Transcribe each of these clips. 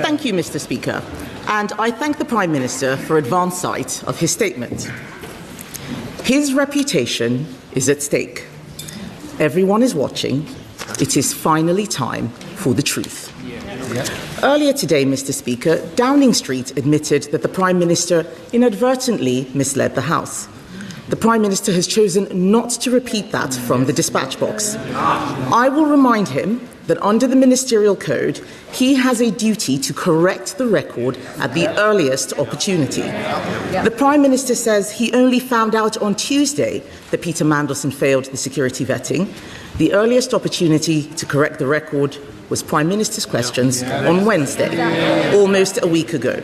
Thank you, Mr. Speaker, and I thank the Prime Minister for advance sight of his statement. His reputation is at stake. Everyone is watching. It is finally time for the truth. Earlier today, Mr. Speaker, Downing Street admitted that the Prime Minister inadvertently misled the House. The Prime Minister has chosen not to repeat that from the dispatch box. I will remind him that under the Ministerial Code, he has a duty to correct the record at the earliest opportunity. The Prime Minister says he only found out on Tuesday that Peter Mandelson failed the security vetting. The earliest opportunity to correct the record was Prime Minister's questions on Wednesday, almost a week ago.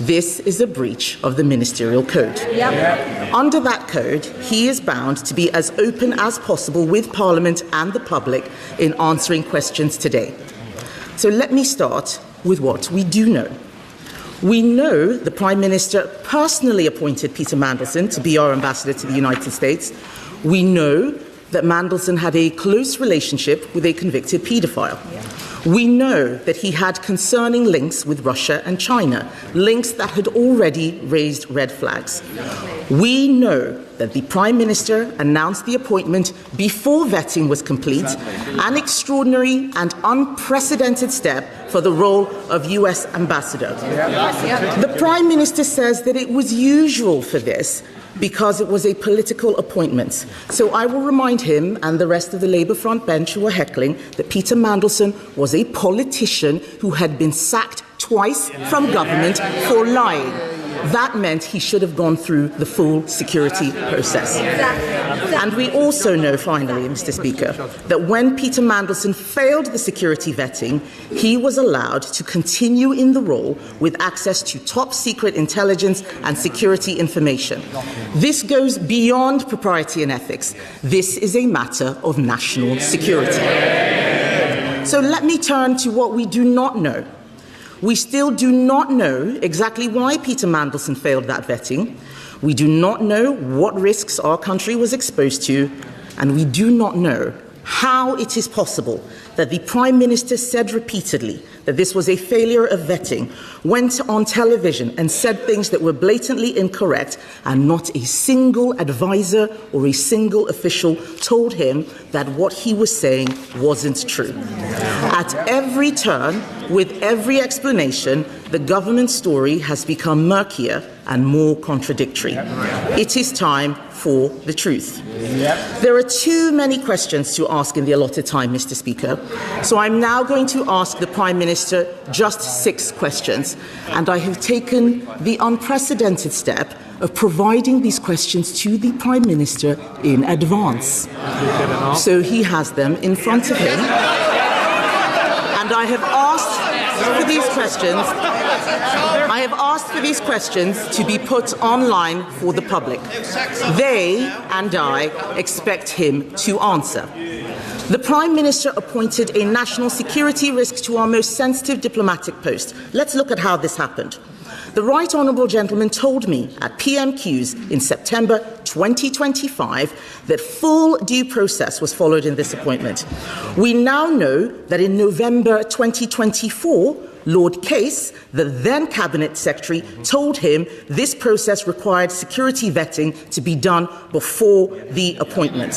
This is a breach of the Ministerial Code. Under that code, he is bound to be as open as possible with Parliament and the public in answering questions today. So let me start with what we do know. We know the Prime Minister personally appointed Peter Mandelson to be our ambassador to the United States. We know that Mandelson had a close relationship with a convicted paedophile. We know that he had concerning links with Russia and China, links that had already raised red flags. We know that the Prime Minister announced the appointment before vetting was complete, an extraordinary and unprecedented step for the role of US ambassador. The Prime Minister says that it was usual for this because it was a political appointment. So I will remind him and the rest of the Labour front bench who are heckling that Peter Mandelson was a politician who had been sacked twice from government for lying. That meant he should have gone through the full security process. And we also know, finally, Mr. Speaker, that when Peter Mandelson failed the security vetting, he was allowed to continue in the role with access to top-secret intelligence and security information. This goes beyond propriety and ethics. This is a matter of national security. So let me turn to what we do not know. We still do not know exactly why Peter Mandelson failed that vetting. We do not know what risks our country was exposed to, and we do not know how it is possible that the Prime Minister said repeatedly that this was a failure of vetting, went on television and said things that were blatantly incorrect, and not a single advisor or a single official told him that what he was saying wasn't true. At every turn, with every explanation, the government story has become murkier and more contradictory. It is time for the truth. There are too many questions to ask in the allotted time, Mr. Speaker, so I'm now going to ask the Prime Minister just 6 questions, and I have taken the unprecedented step of providing these questions to the Prime Minister in advance. So he has them in front of him, and I have asked for these questions to be put online for the public. They and I expect him to answer. The Prime Minister appointed a national security risk to our most sensitive diplomatic post. Let's look at how this happened. The Right Honourable Gentleman told me at PMQs in September 2025 that full due process was followed in this appointment. We now know that in November 2024, Lord Case, the then Cabinet Secretary, told him this process required security vetting to be done before the appointment.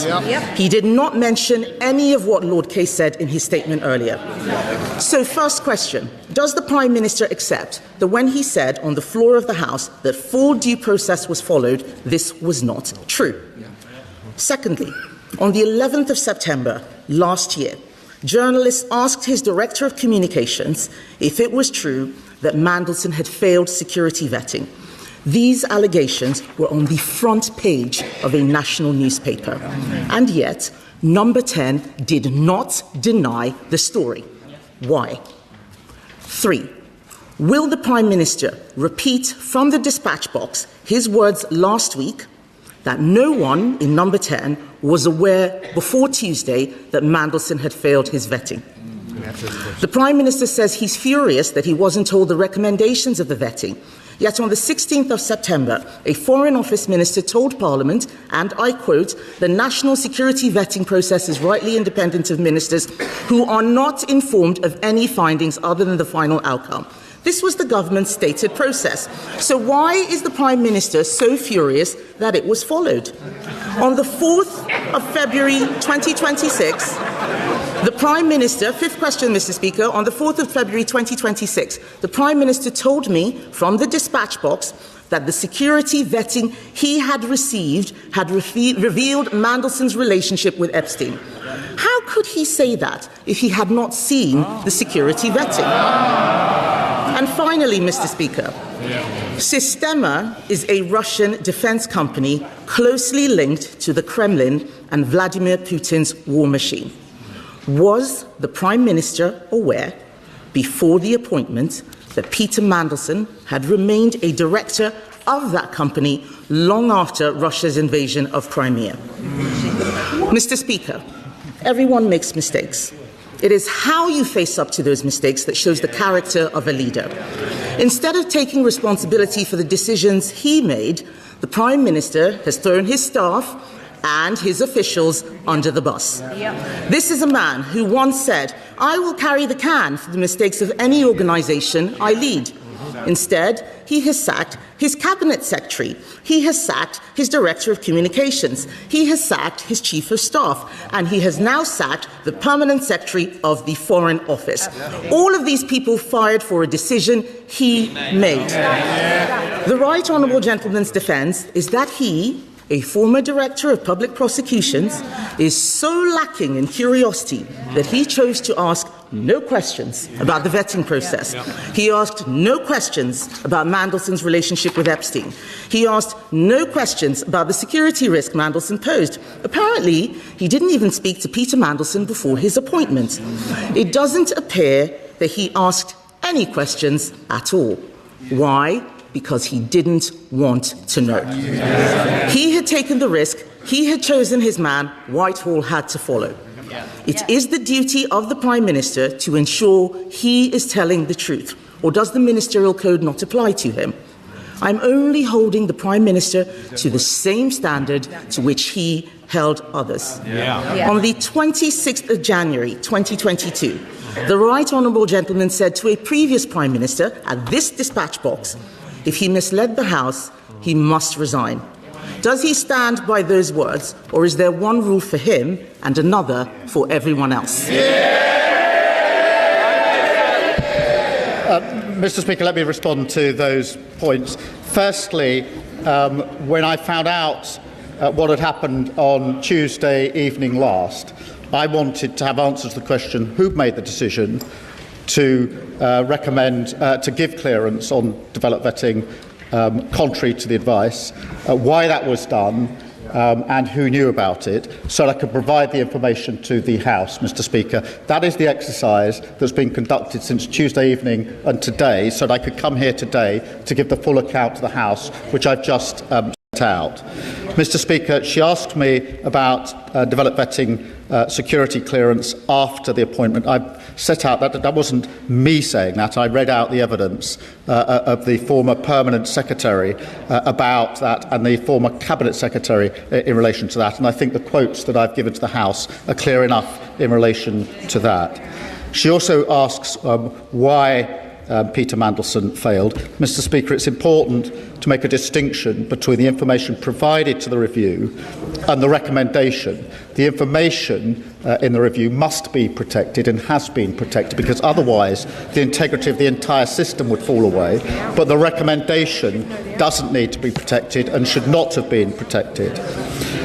He did not mention any of what Lord Case said in his statement earlier. So, first question, does the Prime Minister accept that when he said on the floor of the House that full due process was followed, this was not true? Secondly, on the 11th of September last year, journalists asked his Director of Communications if it was true that Mandelson had failed security vetting. These allegations were on the front page of a national newspaper, and yet Number 10 did not deny the story. Why? 3. Will the Prime Minister repeat from the dispatch box his words last week that no one in Number 10 was aware before Tuesday that Mandelson had failed his vetting? The Prime Minister says he's furious that he wasn't told the recommendations of the vetting, Yet on the 16th of September, a Foreign Office minister told Parliament, and I quote, "The national security vetting process is rightly independent of ministers who are not informed of any findings other than the final outcome." This was the government's stated process. So why is the Prime Minister so furious that it was followed? On the 4th of February 2026, the Prime Minister, fifth question, Mr. Speaker, on the 4th of February 2026, the Prime Minister told me from the dispatch box that the security vetting he had received had revealed Mandelson's relationship with Epstein. How could he say that if he had not seen the security vetting? And finally, Mr. Speaker, Starmer is a Russian defense company closely linked to the Kremlin and Vladimir Putin's war machine. Was the Prime Minister aware before the appointment that Peter Mandelson had remained a director of that company long after Russia's invasion of Crimea? Mr. Speaker, everyone makes mistakes. It is how you face up to those mistakes that shows the character of a leader. Instead of taking responsibility for the decisions he made, the Prime Minister has thrown his staff and his officials under the bus. This is a man who once said, "I will carry the can for the mistakes of any organisation I lead." Instead, he has sacked his cabinet secretary. He has sacked his director of communications. He has sacked his chief of staff. And he has now sacked the permanent secretary of the Foreign Office. All of these people fired for a decision he made. The Right Honourable Gentleman's defence is that he, a former director of public prosecutions, is so lacking in curiosity that he chose to ask no questions about the vetting process. He asked no questions about Mandelson's relationship with Epstein. He asked no questions about the security risk Mandelson posed. Apparently, he didn't even speak to Peter Mandelson before his appointment. It doesn't appear that he asked any questions at all. Why? Because he didn't want to know. He had taken the risk, he had chosen his man, Whitehall had to follow. It is the duty of the Prime Minister to ensure he is telling the truth. Or does the Ministerial Code not apply to him? I'm only holding the Prime Minister to the same standard to which he held others. On the 26th of January 2022, the Right Honourable Gentleman said to a previous Prime Minister at this dispatch box, if he misled the House, he must resign. Does he stand by those words, or is there one rule for him and another for everyone else? Mr. Speaker, let me respond to those points. Firstly, when I found out what had happened on Tuesday evening last, I wanted to have answers to the question who made the decision to recommend to give clearance on developed vetting contrary to the advice, why that was done, and who knew about it, so I could provide the information to the House, Mr. Speaker. That is the exercise that's been conducted since Tuesday evening and today, so that I could come here today to give the full account to the House, which I've just set out. Mr. Speaker, she asked me about developed vetting security clearance after the appointment. I set out that wasn't me saying that. I read out the evidence of the former permanent secretary about that and the former cabinet secretary in relation to that. And I think the quotes that I've given to the House are clear enough in relation to that. She also asks why Peter Mandelson failed. Mr. Speaker, it's important to make a distinction between the information provided to the review and the recommendation. The information in the review must be protected and has been protected, because otherwise the integrity of the entire system would fall away. But the recommendation doesn't need to be protected and should not have been protected.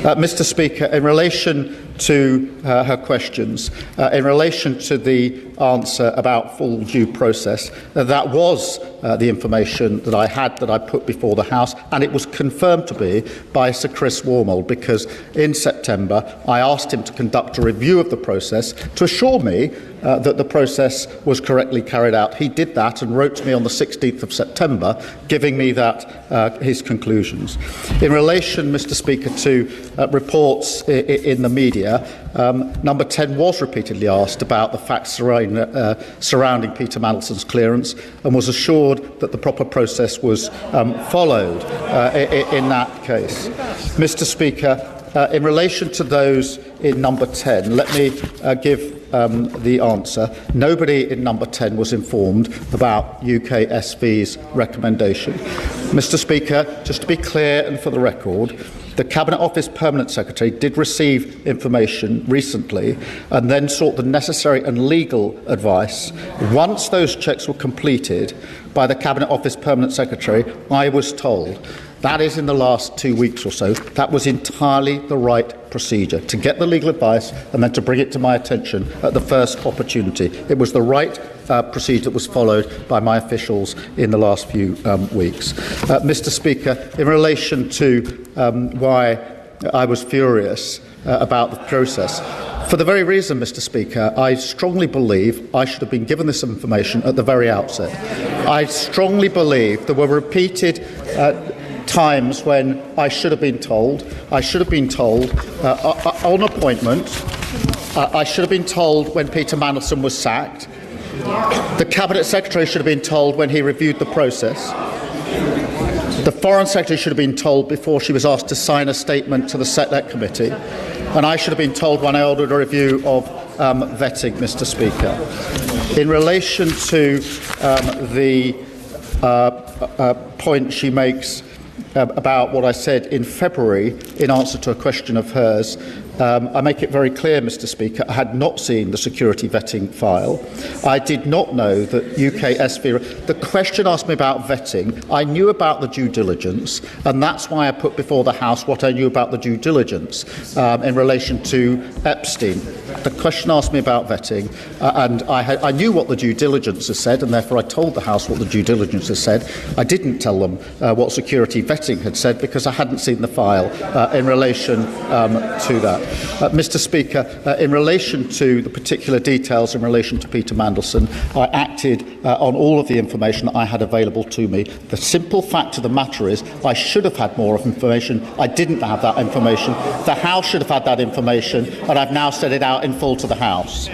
Mr. Speaker, in relation to her questions, in relation to the answer about full due process, that was the information that I had, that I put before the House, and it was confirmed to be by Sir Chris Wormald, because in September I asked him to conduct a review of the process to assure me that the process was correctly carried out. He did that and wrote to me on the 16th of September, giving me that his conclusions. In relation, Mr. Speaker, to reports in the media, here, number 10 was repeatedly asked about the facts surrounding Peter Mandelson's clearance and was assured that the proper process was followed in that case. Mr. Speaker, in relation to those in number 10, let me give the answer. Nobody in number 10 was informed about UKSV's recommendation. Mr. Speaker, just to be clear and for the record, the Cabinet Office Permanent Secretary did receive information recently and then sought the necessary and legal advice. Once those checks were completed by the Cabinet Office Permanent Secretary, I was told, that is in the last 2 weeks or so, that was entirely the right procedure, to get the legal advice and then to bring it to my attention at the first opportunity. It was the right procedure that was followed by my officials in the last few weeks. Mr. Speaker, in relation to why I was furious about the process, for the very reason, Mr. Speaker, I strongly believe I should have been given this information at the very outset. I strongly believe there were repeated times when I should have been told. I should have been told on appointment. I should have been told when Peter Mandelson was sacked. The Cabinet Secretary should have been told when he reviewed the process. The Foreign Secretary should have been told before she was asked to sign a statement to the Select Committee. And I should have been told when I ordered a review of vetting, Mr. Speaker. In relation to the point she makes about what I said in February in answer to a question of hers, I make it very clear, Mr. Speaker, I had not seen the security vetting file. I did not know that UKSV... The question asked me about vetting. I knew about the due diligence, and that's why I put before the House what I knew about the due diligence in relation to Epstein. The question asked me about vetting, and I knew what the due diligence has said, and therefore I told the House what the due diligence has said. I didn't tell them what security vetting had said because I hadn't seen the file in relation to that. Mr. Speaker, in relation to the particular details in relation to Peter Mandelson, I acted on all of the information I had available to me. The simple fact of the matter is I should have had more information. I didn't have that information. The House should have had that information, and I've now set it out in full to the House.